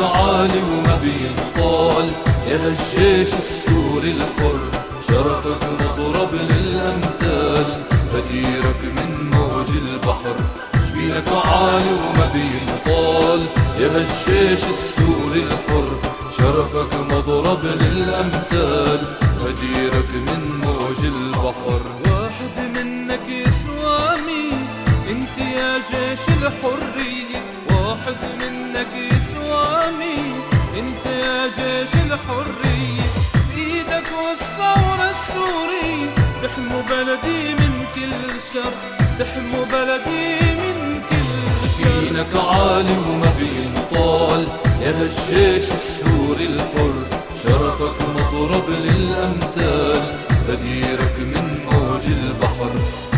عالي وما بينطال يا هالجيش السوري الحر، شرفك مضرب للأمثال، هديرك من موج البحر. جبينك عالي وما بينطال يا هالجيش السوري الحر، شرفك مضرب للأمثال، هديرك من موج البحر. واحد منك يسوى مين انت يا جيش الحرية، واحد منك يسوى مين انت يا جيش الحرية، بإيدك والثورة السورية تحموا بلدي من كل شر، تحموا بلدي من كل شر. جبينك عالي وما بينطال يا هالجيش السوري الحر، شرفك مضرب للأمثال، هديرك من موج البحر.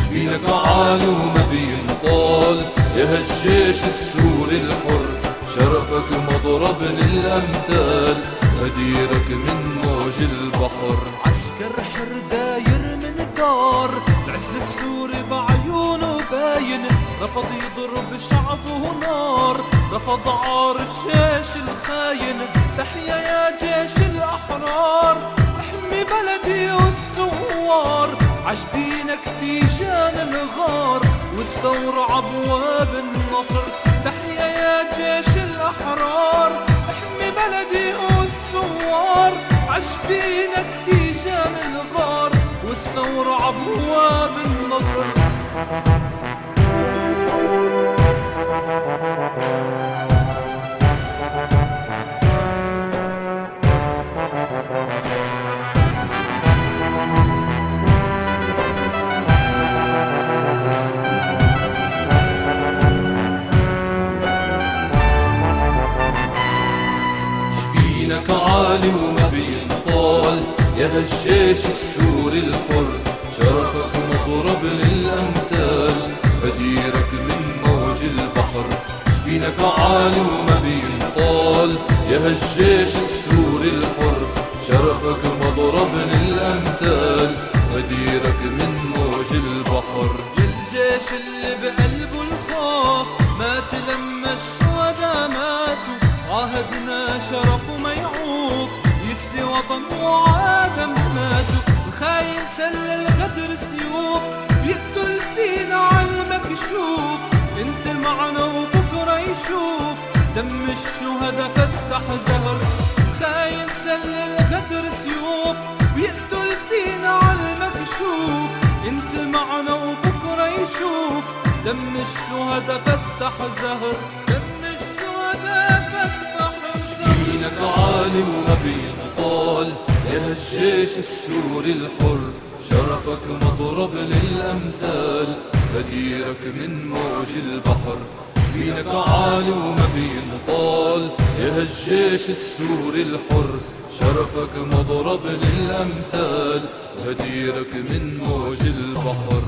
جبينك عالي وما بينطال يا هالجيش السوري الحر، شرفك مضرب للأمثال، هديرك من موج البحر. عسكر حر داير من دار العز السوري بعيونه باين، رفض يضرب شعبه نار، رفض عار الجيش الخاين. تحيا يا جيش الأحرار، احمي بلدي والثوار، عجبينك تيجان الغار والثورة عبواب النصر. تحيا يا جيش الأحرار، احمي بلدي والثوار، عجبينك تيجان الغار والثورة عبواب النصر. جبينك عالي وما بينطال يا هالجيش السوري الحر، شرفك مضرب للأمثال، هديرك من موج البحر. جبينك عالي وما بينطال يا هالجيش السوري الحر، شرفك مضرب للأمثال، هديرك من موج البحر. الجيش اللي بقلبه الخوف مات لما الشهداء ماتوا، عاهدنا شرفه ما يعوق يفدي وطن وعادم ماتوا. الخاين سل الغدر سيوف بيقتل فينا عالمكشوف، انت معنا وبكره يشوف دم الشهداء فتح زهر. الخاين سل الغدر سيوف بيقتل فينا عالمكشوف، انت معنا وبكره يشوف دم الشهداء فتح زهر، دم الشهداء فتح زهر. جبينك عالي وما بينطال يا هالجيش السوري الحر، شرفك مضرب للأمثال، هديرك من موج البحر. جبينك عالي وما بينطال يا هالجيش السوري الحر، شرفك مضرب للأمثال، هديرك من موج البحر.